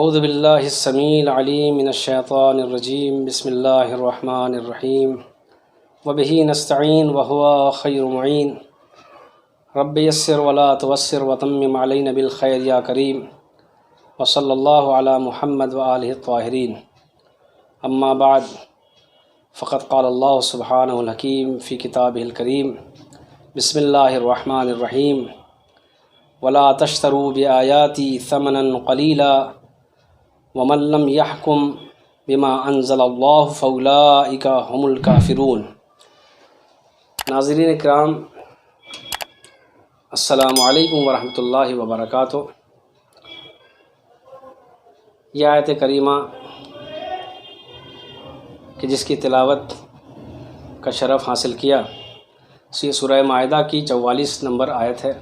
اعوذ باللہ السمیع العلیم من الشیطان الرجیم بسم اللہ الرحمن الرحیم وبہ نستعین وہو خیر معین رب یسر ولا تعسر وتمم علینا بالخیر یا کریم وصلی اللہ علی محمد وآلہ الطاہرین اما بعد فقد قال اللہ سبحانہ الحکیم فی کتابہ الکریم بسم اللہ الرحمن الرحیم ولا تشتروا بآیاتی ثمنا قلیلا ومن لم يحكم بما انزل اللہ فاولئک هم الکافرون۔ ناظرین کرام، السلام علیکم ورحمۃ اللہ وبرکاتہ۔ یہ آیت کریمہ کہ جس کی تلاوت کا شرف حاصل کیا، یہ سورہ مائدہ کی 44 نمبر آیت ہے۔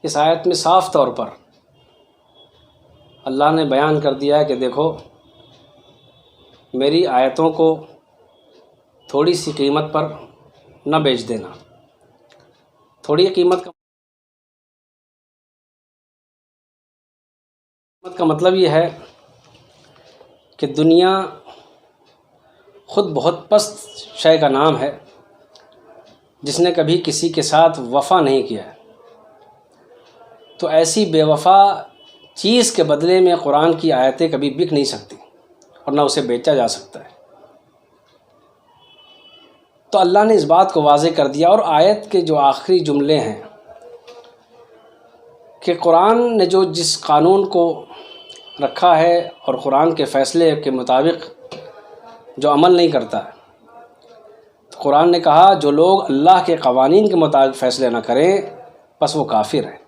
اس آیت میں صاف طور پر اللہ نے بیان کر دیا ہے کہ دیکھو، میری آیتوں کو تھوڑی سی قیمت پر نہ بیچ دینا۔ تھوڑی قیمت کا مطلب یہ ہے کہ دنیا خود بہت پست شے کا نام ہے، جس نے کبھی کسی کے ساتھ وفا نہیں کیا ہے، تو ایسی بے وفا چیز کے بدلے میں قرآن کی آیتیں کبھی بک نہیں سکتی اور نہ اسے بیچا جا سکتا ہے۔ تو اللہ نے اس بات کو واضح کر دیا، اور آیت کے جو آخری جملے ہیں کہ قرآن نے جو جس قانون کو رکھا ہے اور قرآن کے فیصلے کے مطابق جو عمل نہیں کرتا ہے، تو قرآن نے کہا جو لوگ اللہ کے قوانین کے مطابق فیصلے نہ کریں بس وہ کافر ہیں۔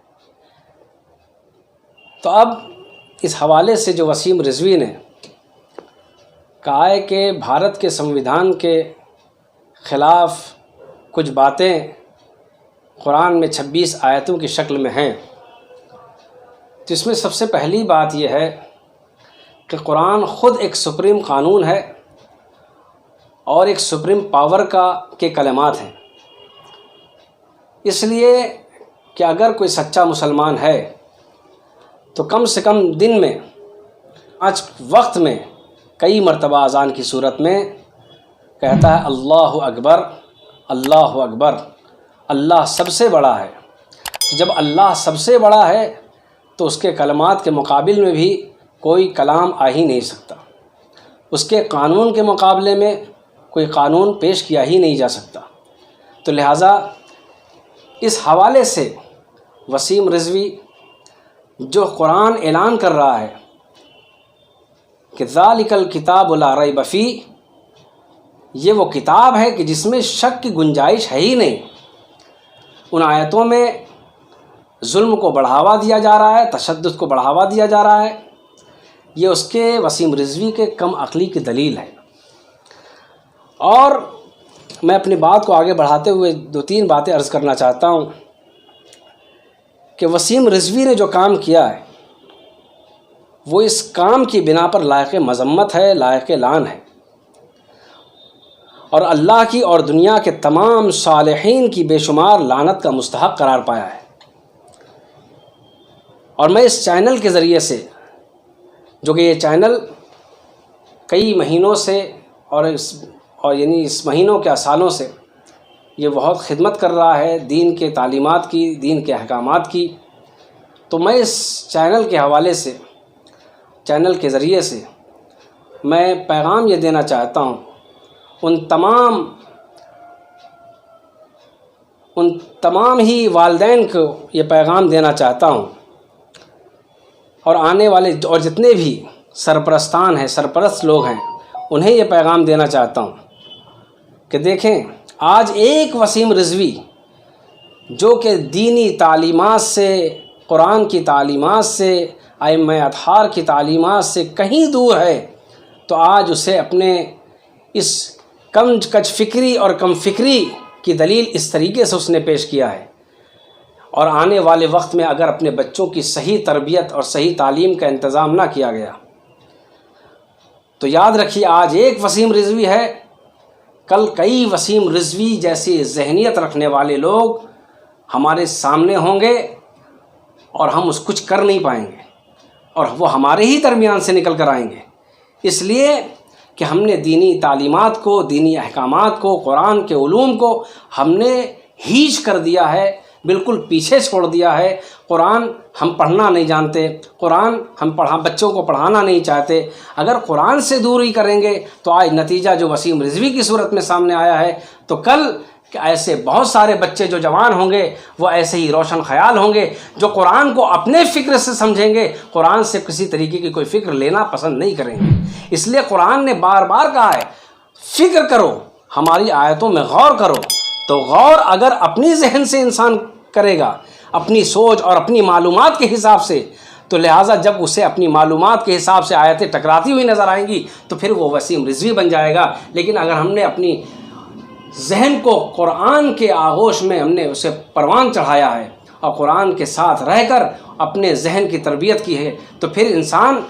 تو اب اس حوالے سے جو وسیم رضوی نے کہا ہے کہ بھارت کے سمویدھان کے خلاف کچھ باتیں قرآن میں 26 آیتوں کی شکل میں ہیں، تو اس میں سب سے پہلی بات یہ ہے کہ قرآن خود ایک سپریم قانون ہے اور ایک سپریم پاور کے کلمات ہیں۔ اس لیے کہ اگر کوئی سچا مسلمان ہے تو کم سے کم دن میں 5 وقت میں کئی مرتبہ اذان کی صورت میں کہتا ہے اللہ اکبر، اللہ اکبر، اللہ سب سے بڑا ہے۔ جب اللہ سب سے بڑا ہے تو اس کے کلمات کے مقابل میں بھی کوئی کلام آ ہی نہیں سکتا، اس کے قانون کے مقابلے میں کوئی قانون پیش کیا ہی نہیں جا سکتا۔ تو لہٰذا اس حوالے سے وسیم رضوی جو قرآن اعلان کر رہا ہے کہ ذالک الکتاب لا ریب فیہ، یہ وہ کتاب ہے کہ جس میں شک کی گنجائش ہے ہی نہیں، ان آیتوں میں ظلم کو بڑھاوا دیا جا رہا ہے، تشدد کو بڑھاوا دیا جا رہا ہے، یہ اس کے وسیم رضوی کے کم عقلی کی دلیل ہے۔ اور میں اپنی بات کو آگے بڑھاتے ہوئے 2-3 باتیں عرض کرنا چاہتا ہوں کہ وسیم رضوی نے جو کام کیا ہے وہ اس کام کی بنا پر لائق مذمت ہے، لائق لعن ہے، اور اللہ کی اور دنیا کے تمام صالحین کی بے شمار لعنت کا مستحق قرار پایا ہے۔ اور میں اس چینل کے ذریعے سے، جو کہ یہ چینل کئی مہینوں سے اور یعنی اس مہینوں کے سالوں سے یہ بہت خدمت کر رہا ہے دین کے تعلیمات کی، دین کے احکامات کی، تو میں اس چینل کے حوالے سے، چینل کے ذریعے سے میں پیغام یہ دینا چاہتا ہوں ان تمام ہی والدین کو یہ پیغام دینا چاہتا ہوں، اور آنے والے اور جتنے بھی سرپرستان ہیں، سرپرست لوگ ہیں، انہیں یہ پیغام دینا چاہتا ہوں کہ دیکھیں، آج ایک وسیم رضوی جو کہ دینی تعلیمات سے، قرآن کی تعلیمات سے، ائمہ اطہار کی تعلیمات سے کہیں دور ہے، تو آج اسے اپنے اس کج فکری اور کم فکری کی دلیل اس طریقے سے اس نے پیش کیا ہے، اور آنے والے وقت میں اگر اپنے بچوں کی صحیح تربیت اور صحیح تعلیم کا انتظام نہ کیا گیا تو یاد رکھیے آج ایک وسیم رضوی ہے، کل کئی وسیم رضوی جیسی ذہنیت رکھنے والے لوگ ہمارے سامنے ہوں گے اور ہم اس کچھ کر نہیں پائیں گے، اور وہ ہمارے ہی درمیان سے نکل کر آئیں گے، اس لیے کہ ہم نے دینی تعلیمات کو، دینی احکامات کو، قرآن کے علوم کو ہم نے ہیچ کر دیا ہے، بالکل پیچھے چھوڑ دیا ہے۔ قرآن ہم پڑھنا نہیں جانتے، قرآن ہم بچوں کو پڑھانا نہیں چاہتے۔ اگر قرآن سے دوری کریں گے تو آج نتیجہ جو وسیم رضوی کی صورت میں سامنے آیا ہے، تو کل کہ ایسے بہت سارے بچے جو جوان ہوں گے وہ ایسے ہی روشن خیال ہوں گے، جو قرآن کو اپنے فکر سے سمجھیں گے، قرآن سے کسی طریقے کی کوئی فکر لینا پسند نہیں کریں گے۔ اس لیے قرآن نے بار بار کہا ہے فکر کرو، ہماری آیتوں میں غور کرو۔ تو غور اگر اپنی ذہن سے انسان کرے گا، اپنی سوچ اور اپنی معلومات کے حساب سے، تو لہٰذا جب اسے اپنی معلومات کے حساب سے آیتیں ٹکراتی ہوئی نظر آئیں گی تو پھر وہ وسیم رضوی بن جائے گا۔ لیکن اگر ہم نے اپنی ذہن کو قرآن کے آغوش میں ہم نے اسے پروان چڑھایا ہے اور قرآن کے ساتھ رہ کر اپنے ذہن کی تربیت کی ہے، تو پھر انسان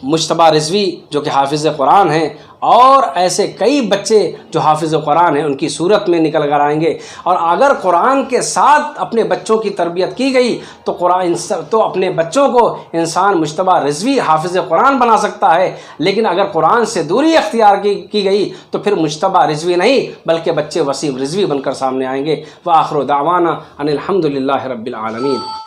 مجتبیٰ رضوی جو کہ حافظ قرآن ہیں اور ایسے کئی بچے جو حافظ قرآن ہیں ان کی صورت میں نکل کر آئیں گے۔ اور اگر قرآن کے ساتھ اپنے بچوں کی تربیت کی گئی تو اپنے بچوں کو انسان مجتبیٰ رضوی حافظ قرآن بنا سکتا ہے، لیکن اگر قرآن سے دوری اختیار کی گئی تو پھر مجتبیٰ رضوی نہیں بلکہ بچے وسیم رضوی بن کر سامنے آئیں گے۔ وآخر دعوانا ان الحمد للہ رب العالمین۔